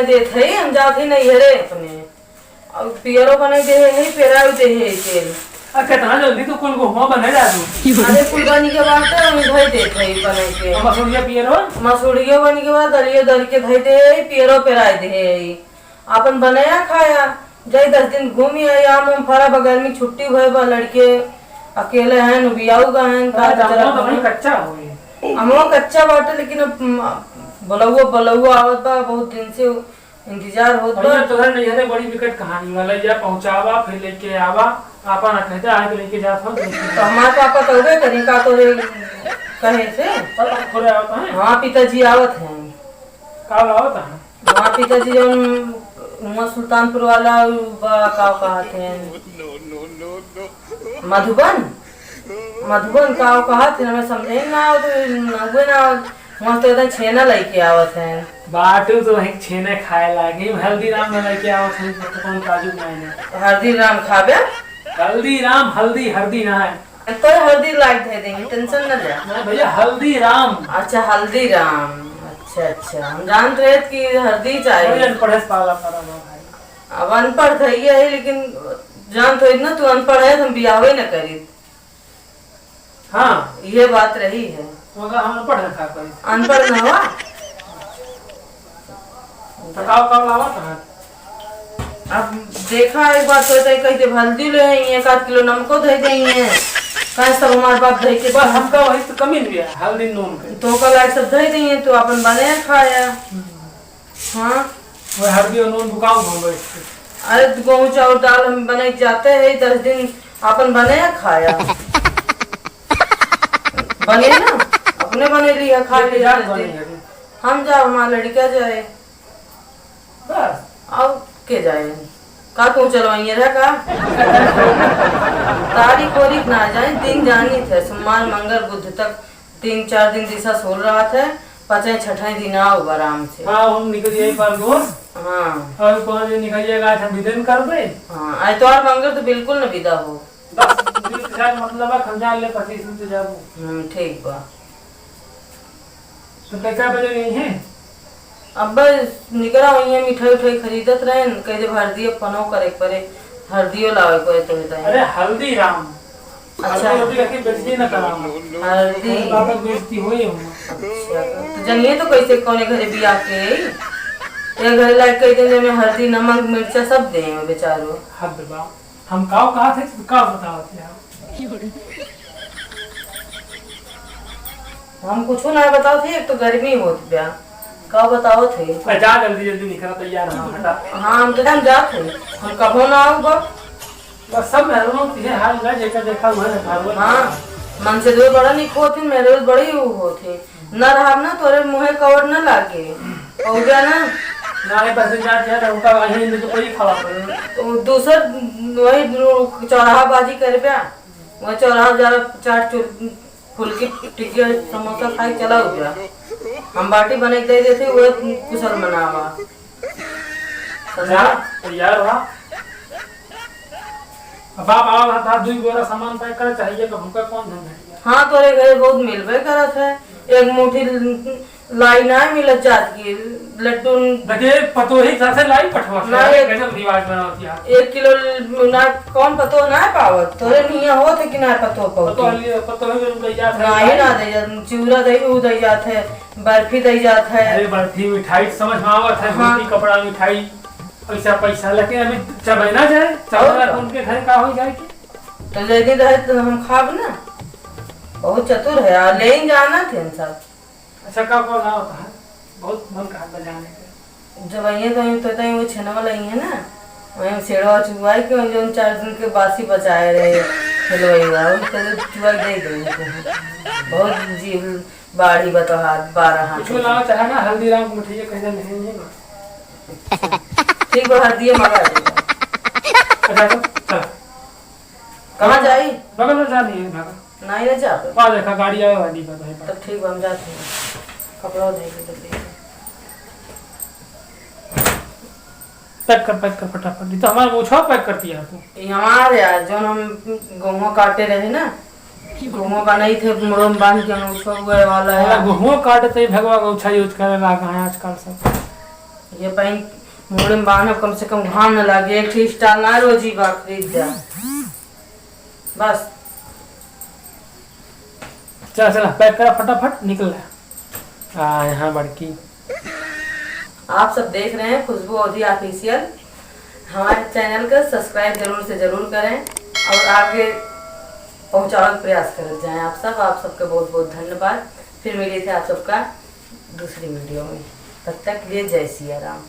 बने देत है हम जात ही नहीं हरे अपने और पियरो बने दे है पेराउ दे है तेल कितना जल्दी तो कुल घुमा बने जा तू अरे कुर्बानी के बाद तो हम धई देत है बने के मसूरिया पियरो मसूड़ियो बन के बाद दलियो दल के धई दे पियरो पेराई दे है अपन बनाया खाया जय 10 दिन घूमी है आम हम फरा बगल में छुट्टी भय बा लड़के अकेले हैं बियाऊ का हैं कच्चा हो गई हमो कच्चा बाटे लेकिन बलौआ आवत बा बहुत दिन से इंतजार होत बा तोहर नहीं है बड़ी विकट कहानी वाला जा पहुंचावा फिर लेके आवा आपन कहते आके लेके जात हो तो हमारे पापा तो वे करें का तो कहे से खोरे आवत है हां पिताजी आवत हैं का आवत है हां पिताजी जन सुल्तानपुर वाला का कहते हैं मधुबन का कहते हमें समझे ना हुए ना मस्त एकदम छेना लेके आवत हैं बाटू तो एक छेने खाए लागे हल्दीराम में लेके आवत है कौन काजू मैंने हल्दीराम खाबे हल्दीराम हल्दी ना है तो हल्दी लाइक दे देंगे टेंशन न ले नहीं भैया हल्दीराम अच्छा हल्दीराम अच्छा हम जान रहे थे कि हल्दी चाहिए अनपढ़ पाला पड़ा भाई अब अनपढ़ थे ये है लेकिन जान तो इतना तू अनपढ़ है तुम बियाह न करी हाँ ये बात रही है मगर हम अनपढ़ था कोई अनपढ़ न हुआ थकाव का लावा था अब देखा एक बात तो कही दे हल्दी ले आई 1 किलो नमको दे देंगे कहीं सब हमारे बाप दही के बस हमका वही तो कमी नहीं है हल्दी नून के तो का लाइक सब दही देंगे तो अपन बने खाया हाँ वो हल्दी और नून दुकान घूम गए अरे गेहूं चावल दाल हम बने जाते हैं 10 दिन अपन बने खाया बने ना अपने बने लिया खा लिया हम जाओ हमारा लड़का जाए बस अब के जाए का तू चलवाइए रहा का तारीख वारीख ना जाए दिन जानी थे सोमवार मंगल बुध तक 3-4 दिन दिशा सोल रहा थे 5-6 दिन आओ आराम से हाँ हम निकल जाए पर गोर हाँ और 5 दिन निकल जाएगा आज हम विदन कर दे हाँ आज तो और मंगल तो बिल्कुल न विदा हो 10 दिन का मतलब है खंजान ले 25 दिन तो जाबो ठीक बा तो कैसा बजे नहीं है अब बस निकला वही है मिठाई उठाई खरीदत रहे कह दे हल्दी पनो करे परे हल्दियो लावे परे तो बताइए अरे हल्दीराम अच्छा हल्दी रखी बेचती ना कराम हल्दी बाबा बेचती होई हम अच्छा तो जानिए तो कैसे कौने घरे बियाह के ये घरे लाइक कह दे में हल्दी नमक मिर्चा सब दे बेचारो हद बा हम काव कहा थे तो का बतावत यार हम कुछ ना बताओ थे एक तो गर्मी होत ब्या का बताओ थे जा जल्दी जल्दी निकल तैयार हम हटा हाँ हम तो जात थे हम कभो ना आओ बस सब मेहरों की है हाल ना जेका देखा हुआ है हाँ मन से दो बड़ा नहीं खोती मेरे बड़ी होती न रहा ना तोरे मुँहे कवर न लागे हो गया ना नाले पैसे जा उनका वही तो कोई खवा तो दूसर वही चौराहा बाजी कर ब्या वही चौराहा जा चाट फुल्की टिकिया समोसा खाई चला हो गया हम बाटी बने दे देते वो कुशल मनावा तैयार हुआ अब आप आओ था 2 गोरा सामान पैक कर चाहिए तो हमका कौन धन हाँ तोरे घरे बहुत मिलबे करत है एक मुट्ठी लाई ना मिलत जात की लड्डू देखिए पतोही से लाई पठवा गजब रिवाज बनावत यार 1 किलो ना कौन पतो ना पावत तोरे निया होत है कि ना पतो पावत पतोही ले जात है नहीं ना दे चिवड़ा दे उ दे जात है बर्फी दे जात है अरे बर्फी मिठाई समझ में आवत है हाँ। मिट्टी कपड़ा मिठाई पैसा लेके अभी चबैना जाए चबैना उनके घर का हो जाए तो लेके रहे तो हम खाब ना बहुत चतुर है यार ले जाना थे सब अच्छा का कौन होता है बहुत मन का बजाने का जब आइए तो वो छेना वाला ही है ना वहीं सेड़वा चुआ के जो 4 दिन के बासी बचाए रहे खिलवाई तो चुआ दे दे बहुत जीव बाढ़ी बता हाथ 12 हाथ कुछ लाओ चाहे ना हल्दीराम की मिठाई कैसे नहीं है ठीक है हल्दी मंगा दे अच्छा चल कहाँ जाई बगल में जानी है भागा नहीं ना जा पा देखा गाड़ी आवे वाली पर भाई तब ठीक हम जाते हैं कपड़ा दे के जल्दी पैक कर फटाफट तो हमारा मुछा पैक करती है तू हमारे यार जो हम गेहूं काटे रहे ना गेहूं का नहीं थे मुरम बांध के हम उसको उगए वाला है गेहूं काटते भगवा गौछा यूज करे लागा है आजकल सब ये पहन मुड़े में बांधब कम से कम घाम न लगे। एक ठे स्टाल ना रोजी बा खरीद जा बस। चला चला पैक करा फटाफट निकल रहा। यहाँ बड़की आप सब देख रहे हैं खुशबू अवधी ऑफिशियल। हमारे चैनल का सब्सक्राइब जरूर से जरूर करें और आगे पहुंचाने का प्रयास कर जाएं। आप सबका बहुत बहुत धन्यवाद। फिर मिले थे आप सबका दूसरी वीडियो में। तब तक लिए जय सिया राम।